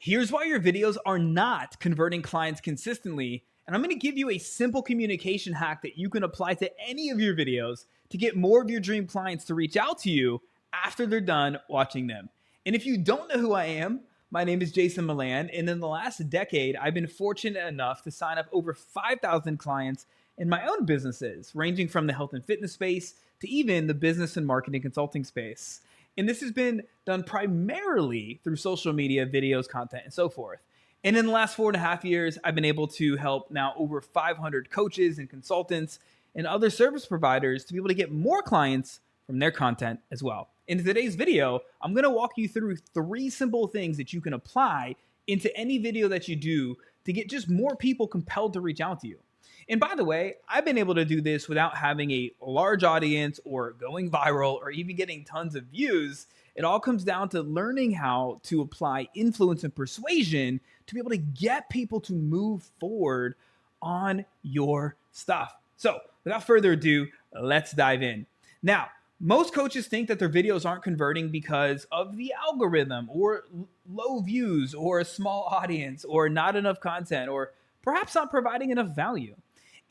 Here's why your videos are not converting clients consistently. And I'm going to give you a simple communication hack that you can apply to any of your videos to get more of your dream clients to reach out to you after they're done watching them. And if you don't know who I am, my name is Jason Meland. And in the last decade, I've been fortunate enough to sign up over 5,000 clients in my own businesses, ranging from the health and fitness space to even the business and marketing consulting space. And this has been done primarily through social media, videos, content, and so forth. And in the last 4.5 years, I've been able to help now over 500 coaches and consultants and other service providers to be able to get more clients from their content as well. In today's video, I'm going to walk you through 3 simple things that you can apply into any video that you do to get just more people compelled to reach out to you. And by the way, I've been able to do this without having a large audience or going viral or even getting tons of views. It all comes down to learning how to apply influence and persuasion to be able to get people to move forward on your stuff. So without further ado, let's dive in. Now, most coaches think that their videos aren't converting because of the algorithm or low views or a small audience or not enough content or perhaps not providing enough value.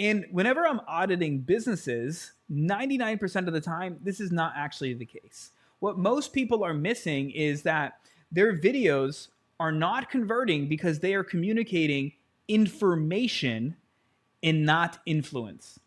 And whenever I'm auditing businesses, 99% of the time, this is not actually the case. What most people are missing is that their videos are not converting because they are communicating information and not influence,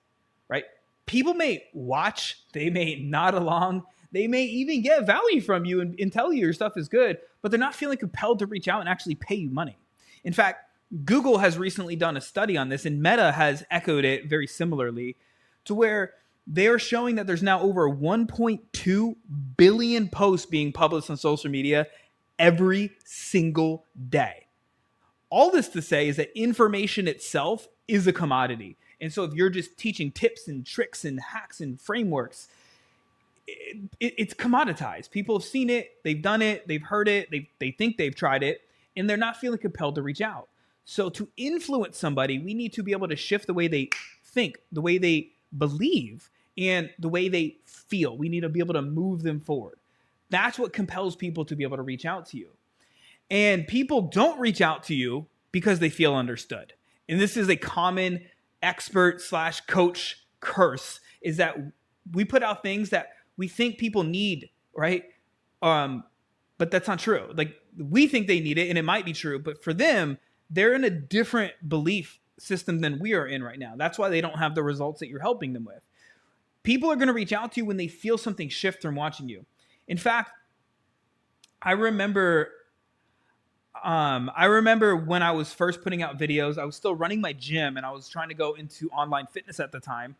right? People may watch, they may nod along, they may even get value from you and tell you your stuff is good, but they're not feeling compelled to reach out and actually pay you money. In fact, Google has recently done a study on this, and Meta has echoed it very similarly, to where they're showing that there's now over 1.2 billion posts being published on social media every single day. All this to say is that information itself is a commodity. And so if you're just teaching tips and tricks and hacks and frameworks, it's commoditized. People have seen it, they've done it, they've heard it, they think they've tried it, and they're not feeling compelled to reach out. So to influence somebody, we need to be able to shift the way they think, the way they believe, and the way they feel. We need to be able to move them forward. That's what compels people to be able to reach out to you. And people don't reach out to you because they feel understood. And this is a common expert/coach curse, is that we put out things that we think people need, right? But that's not true. Like, we think they need it, and it might be true, but for them, they're in a different belief system than we are in right now. That's why they don't have the results that you're helping them with. People are going to reach out to you when they feel something shift from watching you. In fact, I remember when I was first putting out videos, I was still running my gym and I was trying to go into online fitness at the time.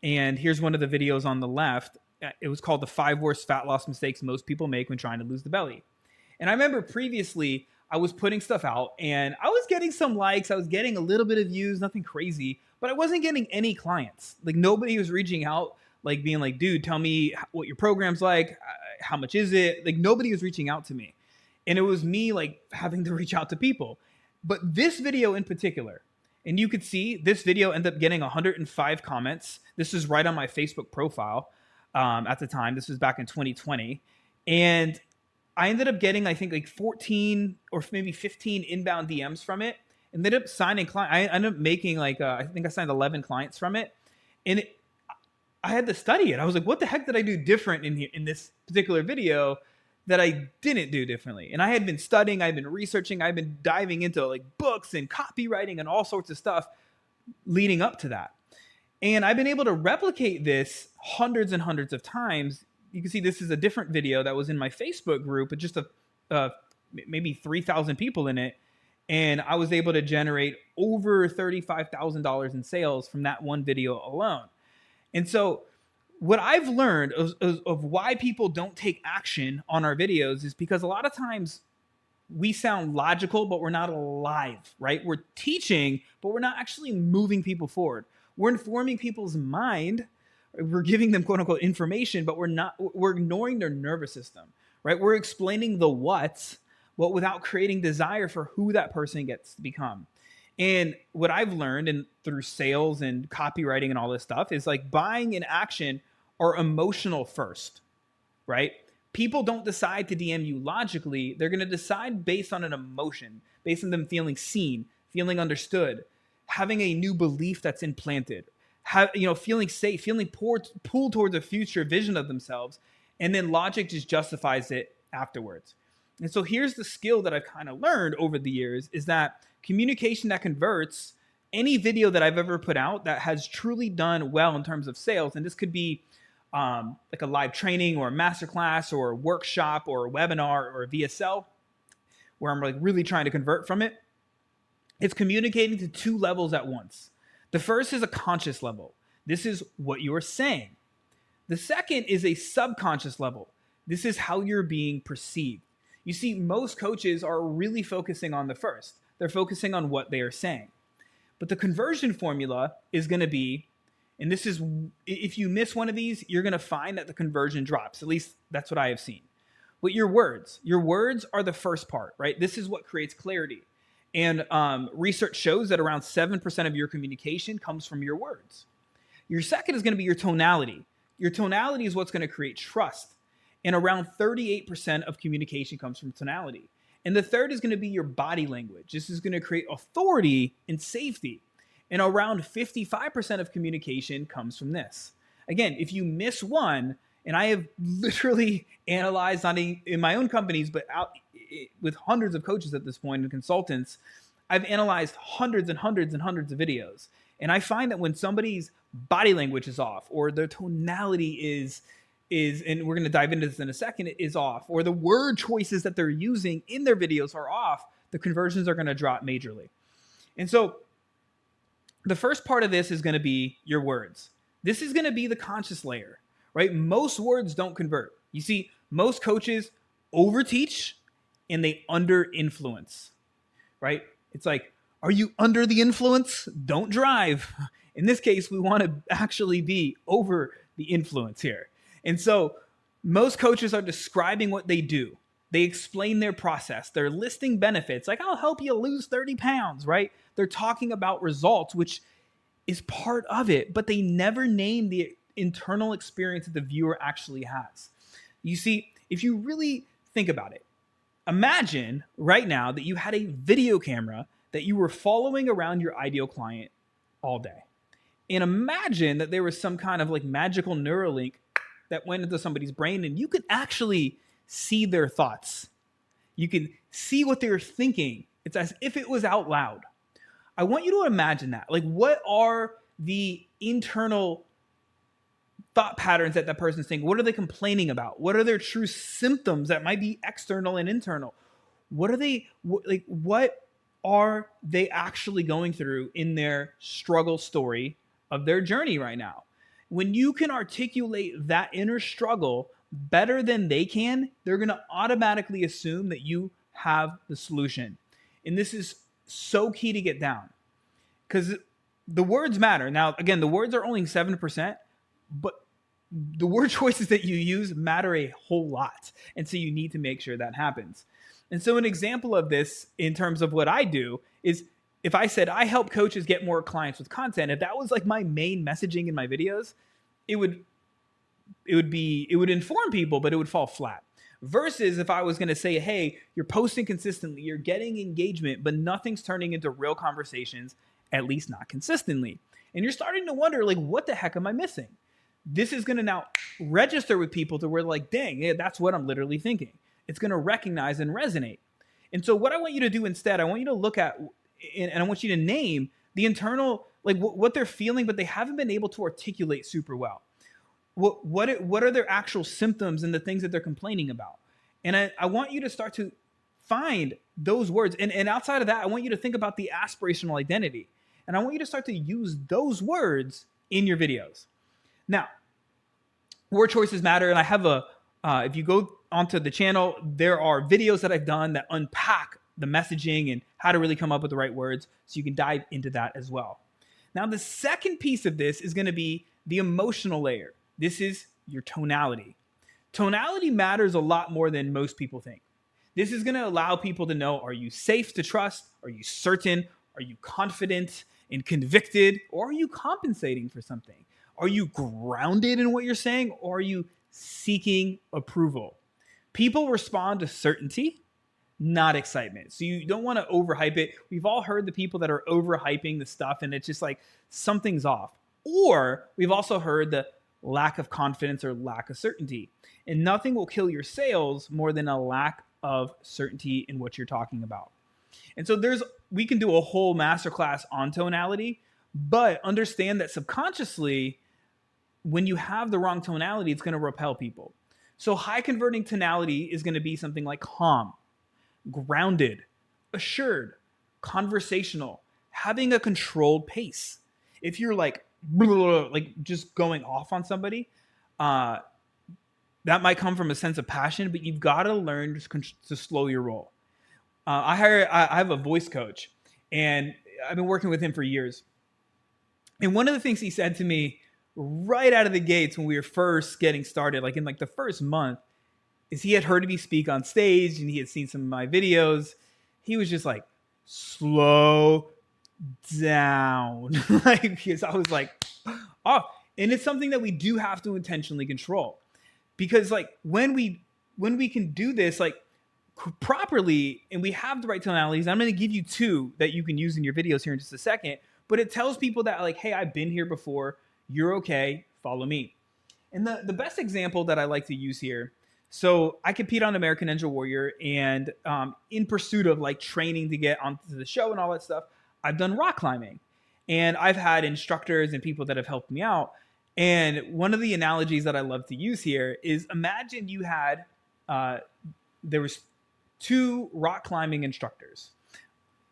And here's one of the videos on the left. It was called the 5 worst fat loss mistakes most people make when trying to lose the belly. And I remember previously I was putting stuff out and I was getting some likes. I was getting a little bit of views, nothing crazy, but I wasn't getting any clients. Like, nobody was reaching out, like being like, dude, tell me what your program's like. How much is it? Like, nobody was reaching out to me. And it was me like having to reach out to people. But this video in particular, and you could see this video ended up getting 105 comments. This is right on my Facebook profile at the time. This was back in 2020. And I ended up getting, I think, like 14 or maybe 15 inbound DMs from it. And ended up signing clients. I ended up making I think I signed 11 clients from it. And I had to study it. I was like, what the heck did I do different in this particular video that I didn't do differently? And I had been studying, I've been researching, I've been diving into like books and copywriting and all sorts of stuff leading up to that. And I've been able to replicate this hundreds and hundreds of times. You can see this is a different video that was in my Facebook group with just maybe 3,000 people in it. And I was able to generate over $35,000 in sales from that one video alone. And so what I've learned of why people don't take action on our videos is because a lot of times we sound logical, but we're not alive, right? We're teaching, but we're not actually moving people forward. We're informing people's mind. We're giving them quote unquote information, but we're ignoring their nervous system, right? We're explaining the what, but without creating desire for who that person gets to become. And what I've learned and through sales and copywriting and all this stuff is like buying and action are emotional first, right? People don't decide to DM you logically. They're going to decide based on an emotion, based on them feeling seen, feeling understood, having a new belief that's implanted, feeling safe, feeling pulled towards a future vision of themselves, and then logic just justifies it afterwards. And so here's the skill that I've kind of learned over the years is that communication that converts, any video that I've ever put out that has truly done well in terms of sales, and this could be like a live training or a masterclass or a workshop or a webinar or a VSL where I'm like really trying to convert from it, it's communicating to two levels at once. The first is a conscious level. This is what you're saying. The second is a subconscious level. This is how you're being perceived. You see, most coaches are really focusing on the first. They're focusing on what they are saying. But the conversion formula is going to be, and this is, if you miss one of these, you're going to find that the conversion drops. At least that's what I have seen. But your words are the first part, right? This is what creates clarity. And research shows that around 7% of your communication comes from your words. Your second is going to be your tonality. Your tonality is what's going to create trust. And around 38% of communication comes from tonality. And the third is going to be your body language. This is going to create authority and safety. And around 55% of communication comes from this. Again, if you miss one, and I have literally analyzed not in my own companies, but out with hundreds of coaches at this point and consultants, I've analyzed hundreds and hundreds and hundreds of videos. And I find that when somebody's body language is off, or their tonality is, and we're going to dive into this in a second, is off, or the word choices that they're using in their videos are off, the conversions are going to drop majorly. And so the first part of this is going to be your words. This is going to be the conscious layer, right? Most words don't convert. You see, most coaches overteach and they under influence, right? It's like, are you under the influence? Don't drive. In this case, we want to actually be over the influence here. And so most coaches are describing what they do. They explain their process. They're listing benefits. Like, I'll help you lose 30 pounds, right? They're talking about results, which is part of it, but they never name the internal experience that the viewer actually has. You see, if you really think about it, imagine right now that you had a video camera that you were following around your ideal client all day. And imagine that there was some kind of like magical Neuralink that went into somebody's brain and you could actually see their thoughts. You can see what they're thinking. It's as if it was out loud. I want you to imagine that. Like, what are the internal thought patterns that person's thinking? What are they complaining about? What are their true symptoms that might be external and internal? What are they actually going through in their struggle story of their journey right now? When you can articulate that inner struggle better than they can, they're going to automatically assume that you have the solution. And this is so key to get down because the words matter. Now, again, the words are only 7%, but the word choices that you use matter a whole lot. And so you need to make sure that happens. And so an example of this in terms of what I do is if I said I help coaches get more clients with content, if that was like my main messaging in my videos, it would inform people, but it would fall flat. Versus if I was going to say, hey, you're posting consistently, you're getting engagement, but nothing's turning into real conversations, at least not consistently. And you're starting to wonder, like, what the heck am I missing? This is going to now register with people to where like, dang, yeah, that's what I'm literally thinking. It's going to recognize and resonate. And so what I want you to do instead, I want you to look at, and I want you to name the internal, like what they're feeling, but they haven't been able to articulate super well. What are their actual symptoms and the things that they're complaining about? And I want you to start to find those words. And outside of that, I want you to think about the aspirational identity. And I want you to start to use those words in your videos. Now, word choices matter. And I have if you go onto the channel, there are videos that I've done that unpack the messaging and how to really come up with the right words. So you can dive into that as well. Now, the second piece of this is going to be the emotional layer. This is your tonality. Tonality matters a lot more than most people think. This is going to allow people to know, are you safe to trust? Are you certain? Are you confident and convicted? Or are you compensating for something? Are you grounded in what you're saying? Or are you seeking approval? People respond to certainty, not excitement. So you don't want to overhype it. We've all heard the people that are overhyping the stuff and it's just like something's off. Or we've also heard the lack of confidence or lack of certainty. And nothing will kill your sales more than a lack of certainty in what you're talking about. And so we can do a whole masterclass on tonality, but understand that subconsciously, when you have the wrong tonality, it's going to repel people. So high converting tonality is going to be something like calm, grounded, assured, conversational, having a controlled pace. If you're like just going off on somebody, that might come from a sense of passion, but you've got to learn to slow your roll. I have a voice coach, and I've been working with him for years. And one of the things he said to me right out of the gates when we were first getting started, like in like the first month, is he had heard me speak on stage and he had seen some of my videos. He was just like, slow down. Like, because I was like, oh, and it's something that we do have to intentionally control. Because like when we can do this like properly and we have the right tonalities, I'm going to give you 2 that you can use in your videos here in just a second, but it tells people that like, hey, I've been here before. You're okay. Follow me. And the best example that I like to use here, so I compete on American Ninja Warrior, and in pursuit of like training to get onto the show and all that stuff, I've done rock climbing, and I've had instructors and people that have helped me out. And one of the analogies that I love to use here is imagine you had there was 2 rock climbing instructors,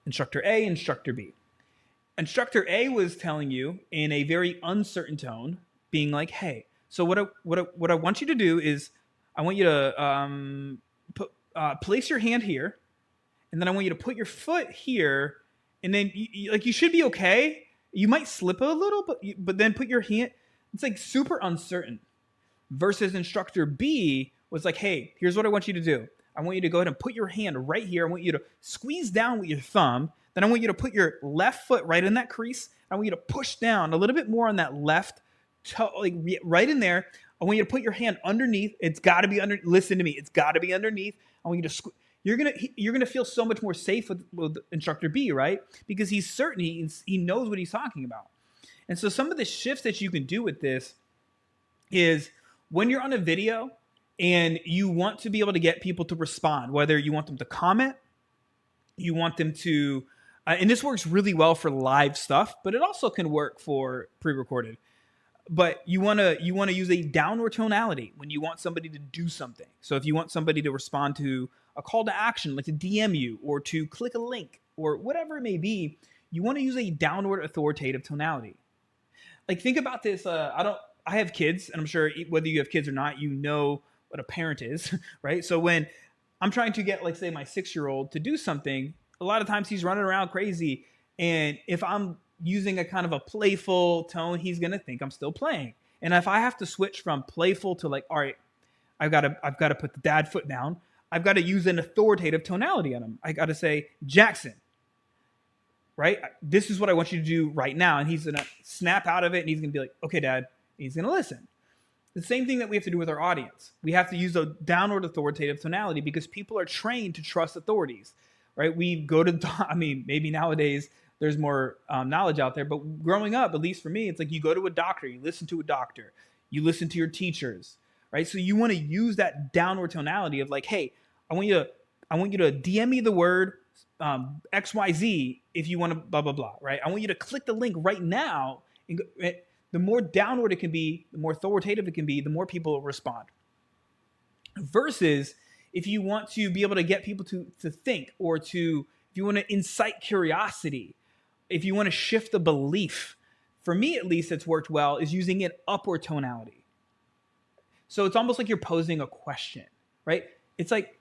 instructor A, instructor B. Instructor A was telling you in a very uncertain tone, being like, "Hey, so what I want you to do is, I want you to place your hand here, and then I want you to put your foot here, and then you should be okay. You might slip a little, but then put your hand." It's like super uncertain. Versus instructor B was like, "Hey, here's what I want you to do. I want you to go ahead and put your hand right here. I want you to squeeze down with your thumb. Then I want you to put your left foot right in that crease. I want you to push down a little bit more on that left toe, like right in there. I want you to put your hand underneath. It's got to be under. Listen to me. It's got to be underneath. I want you to. You're gonna feel so much more safe with instructor B, right? Because he's certain. He knows what he's talking about. And so some of the shifts that you can do with this is when you're on a video and you want to be able to get people to respond, whether you want them to comment, you want them to, and this works really well for live stuff, but it also can work for pre-recorded. But you want to use a downward tonality when you want somebody to do something. So if you want somebody to respond to a call to action, like to DM you or to click a link or whatever it may be, you want to use a downward authoritative tonality. Like think about this. I have kids, and I'm sure whether you have kids or not, you know what a parent is, right? So when I'm trying to get, like, say, my 6-year-old to do something, a lot of times he's running around crazy. And if I'm using a kind of a playful tone, he's going to think I'm still playing. And if I have to switch from playful to like, all right, I've got to put the dad foot down. I've got to use an authoritative tonality on him. I got to say, Jackson, right? This is what I want you to do right now. And he's going to snap out of it and he's going to be like, okay, Dad. And he's going to listen. The same thing that we have to do with our audience. We have to use a downward authoritative tonality because people are trained to trust authorities, right? We go to, maybe nowadays there's more knowledge out there, but growing up, at least for me, it's like you go to a doctor, you listen to a doctor, you listen to your teachers, right? So you want to use that downward tonality of like, hey, I want you to DM me the word XYZ if you want to blah, blah, blah, right? I want you to click the link right now. And go, the more downward it can be, the more authoritative it can be, the more people will respond. Versus if you want to be able to get people to think, or if you want to incite curiosity, if you want to shift the belief, for me at least it's worked well, is using an upward tonality. So it's almost like you're posing a question, right? It's like,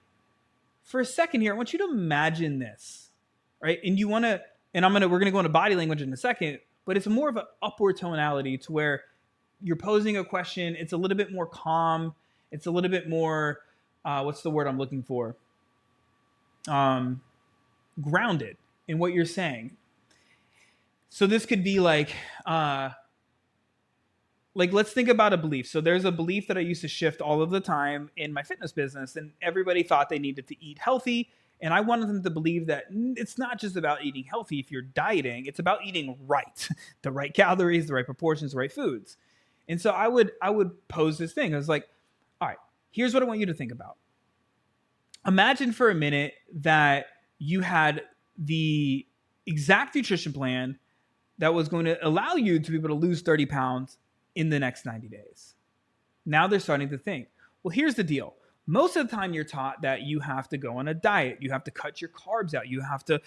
for a second here, I want you to imagine this, right? And we're going to go into body language in a second, but it's more of an upward tonality to where you're posing a question. It's a little bit more calm. It's a little bit more, what's the word I'm looking for? Grounded in what you're saying. So this could be like, like let's think about a belief. So there's a belief that I used to shift all of the time in my fitness business, and everybody thought they needed to eat healthy. And I wanted them to believe that it's not just about eating healthy if you're dieting, it's about eating right, the right calories, the right proportions, the right foods. And so I would pose this thing. I was like, all right, here's what I want you to think about. Imagine for a minute that you had the exact nutrition plan that was going to allow you to be able to lose 30 pounds in the next 90 days. Now they're starting to think, well, here's the deal. Most of the time you're taught that you have to go on a diet, you have to cut your carbs out, you have to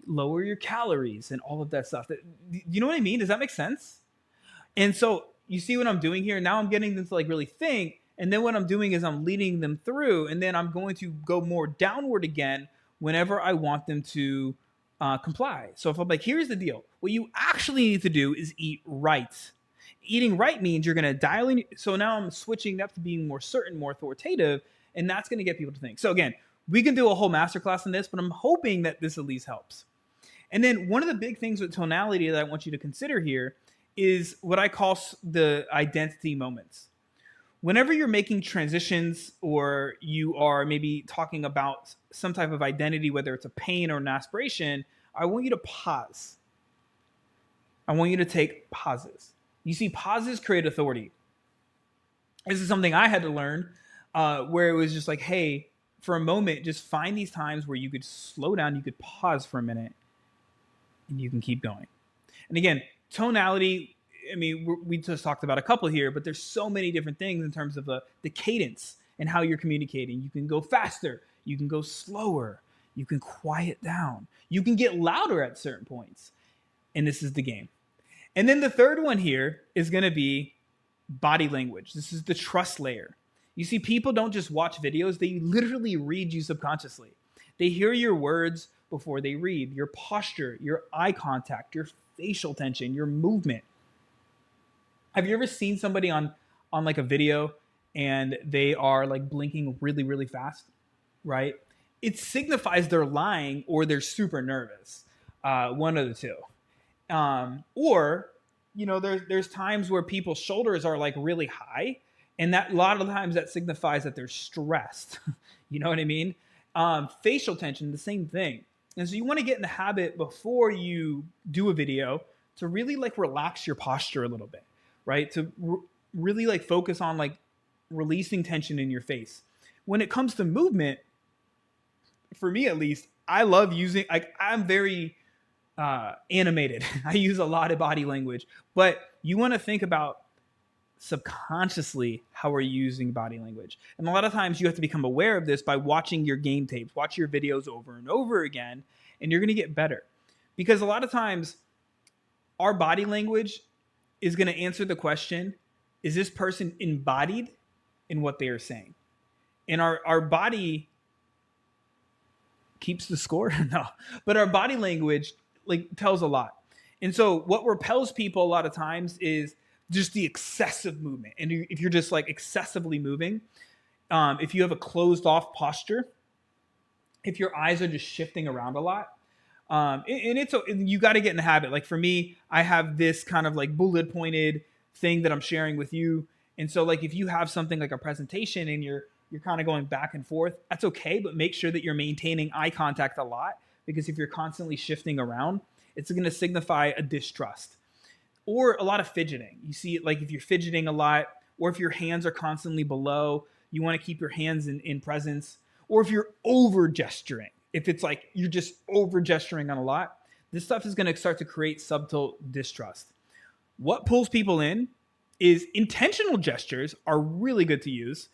lower your calories and all of that stuff. You know what I mean? Does that make sense? And so you see what I'm doing here? Now I'm getting them to like really think. And then what I'm doing is I'm leading them through, and then I'm going to go more downward again whenever I want them to comply. So if I'm like, here's the deal. What you actually need to do is eat right. Eating right means you're going to dial in. So now I'm switching up to being more certain, more authoritative, and that's going to get people to think. So again, we can do a whole masterclass on this, but I'm hoping that this at least helps. And then one of the big things with tonality that I want you to consider here is what I call the identity moments. Whenever you're making transitions or you are maybe talking about some type of identity, whether it's a pain or an aspiration, I want you to pause. I want you to take pauses. You see, pauses create authority. This is something I had to learn where it was just like, hey, for a moment, just find these times where you could slow down, you could pause for a minute, and you can keep going. And again, tonality, I mean, we just talked about a couple here, but there's so many different things in terms of the cadence and how you're communicating. You can go faster, you can go slower, you can quiet down, you can get louder at certain points. And this is the game. And then the third one here is going to be body language. This is the trust layer. You see, people don't just watch videos, they literally read you subconsciously. They hear your words before they read, your posture, your eye contact, your facial tension, your movement. Have you ever seen somebody on like a video and they are like blinking really, really fast, right? It signifies they're lying or they're super nervous. One of the two. Or, you know, there's times where people's shoulders are like really high, and that a lot of times that signifies that they're stressed. You know what I mean? Facial tension, the same thing. And so you want to get in the habit before you do a video to really like relax your posture a little bit, right? To really like focus on like releasing tension in your face. When it comes to movement, for me at least, I love using, like I'm very animated. I use a lot of body language, but you want to think about subconsciously how we're using body language. And a lot of times you have to become aware of this by watching your game tapes, watch your videos over and over again, and you're going to get better. Because a lot of times our body language is going to answer the question, is this person embodied in what they are saying? And our body keeps the score? No, but our body language like tells a lot. And so what repels people a lot of times is just the excessive movement. And if you're just like excessively moving, if you have a closed off posture, if your eyes are just shifting around a lot, and you got to get in the habit. Like for me, I have this kind of like bullet pointed thing that I'm sharing with you. And so like if you have something like a presentation and you're kind of going back and forth, that's okay, but make sure that you're maintaining eye contact a lot, because if you're constantly shifting around, it's going to signify a distrust. Or a lot of fidgeting. You see it like if you're fidgeting a lot, or if your hands are constantly below, you want to keep your hands in presence. Or if you're over gesturing, if it's like you're just over gesturing on a lot, this stuff is going to start to create subtle distrust. What pulls people in is intentional gestures are really good to use.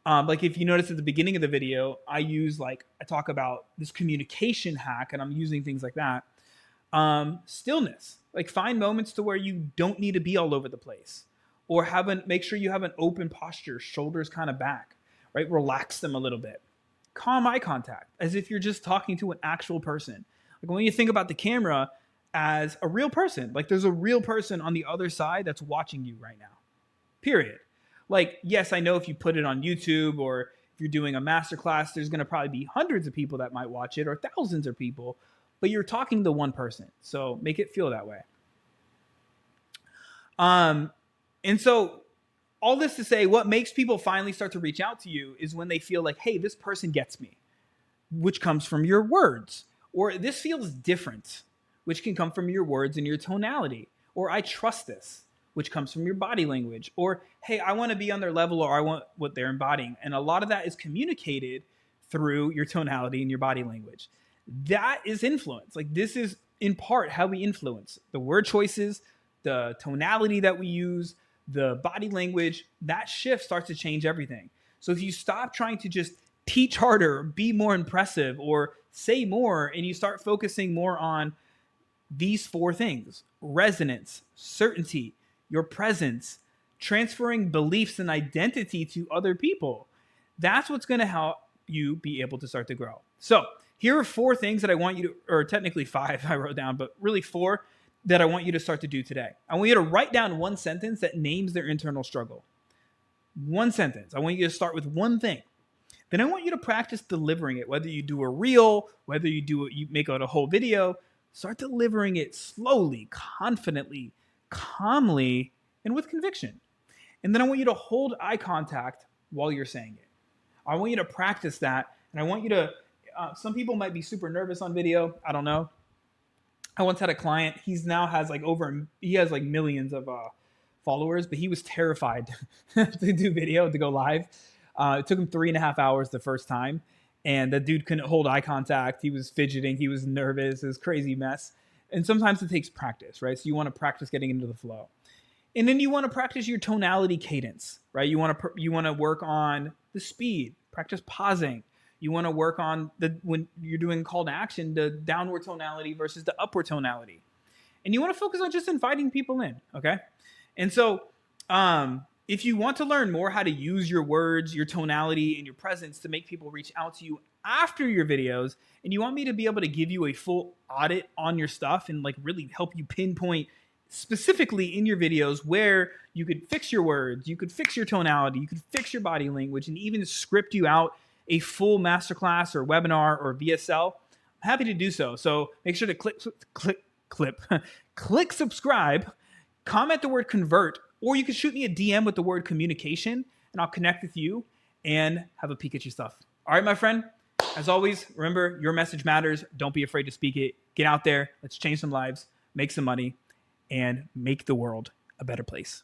Like if you notice at the beginning of the video, I talk about this communication hack, and I'm using things like that. Stillness, like find moments to where you don't need to be all over the place, or make sure you have an open posture, shoulders kind of back, right? Relax them a little bit. Calm eye contact, as if you're just talking to an actual person. Like when you think about the camera as a real person, like there's a real person on the other side that's watching you right now, period. Like, yes, I know if you put it on YouTube or if you're doing a masterclass, there's going to probably be hundreds of people that might watch it, or thousands of people, but you're talking to one person. So make it feel that way. And And so all this to say, what makes people finally start to reach out to you is when they feel like, hey, this person gets me, which comes from your words. Or this feels different, which can come from your words and your tonality. Or I trust this, which comes from your body language. Or, hey, I want to be on their level, or I want what they're embodying. And a lot of that is communicated through your tonality and your body language. That is influence. Like, this is in part how we influence the word choices, the tonality that we use, the body language. That shift starts to change everything. So if you stop trying to just teach harder, be more impressive, or say more, and you start focusing more on these four things: resonance, certainty, your presence, transferring beliefs and identity to other people, that's what's going to help you be able to start to grow. So here are four things that I want you to, or technically five I wrote down, but really four that I want you to start to do today. I want you to write down one sentence that names their internal struggle. One sentence. I want you to start with one thing. Then I want you to practice delivering it, whether you do a reel, whether you make out a whole video. Start delivering it slowly, confidently, calmly, and with conviction. And then I want you to hold eye contact while you're saying it. I want you to practice that. And I want you to, some people might be super nervous on video. I don't know. I once had a client, he has like millions of followers, but he was terrified to do video, to go live. It took him 3.5 hours the first time. And the dude couldn't hold eye contact. He was fidgeting. He was nervous. It was a crazy mess. And sometimes it takes practice, right? So you want to practice getting into the flow. And then you want to practice your tonality cadence, right? You want to work on the speed, practice pausing. You want to work on when you're doing call to action, the downward tonality versus the upward tonality. And you want to focus on just inviting people in, okay? And so if you want to learn more how to use your words, your tonality, and your presence to make people reach out to you after your videos, and you want me to be able to give you a full audit on your stuff and like really help you pinpoint specifically in your videos where you could fix your words, you could fix your tonality, you could fix your body language, and even script you out a full masterclass or webinar or VSL, I'm happy to do so. So make sure to click subscribe, comment the word convert, or you can shoot me a DM with the word communication, and I'll connect with you and have a peek at your stuff. All right, my friend, as always, remember, your message matters. Don't be afraid to speak it. Get out there. Let's change some lives, make some money, and make the world a better place.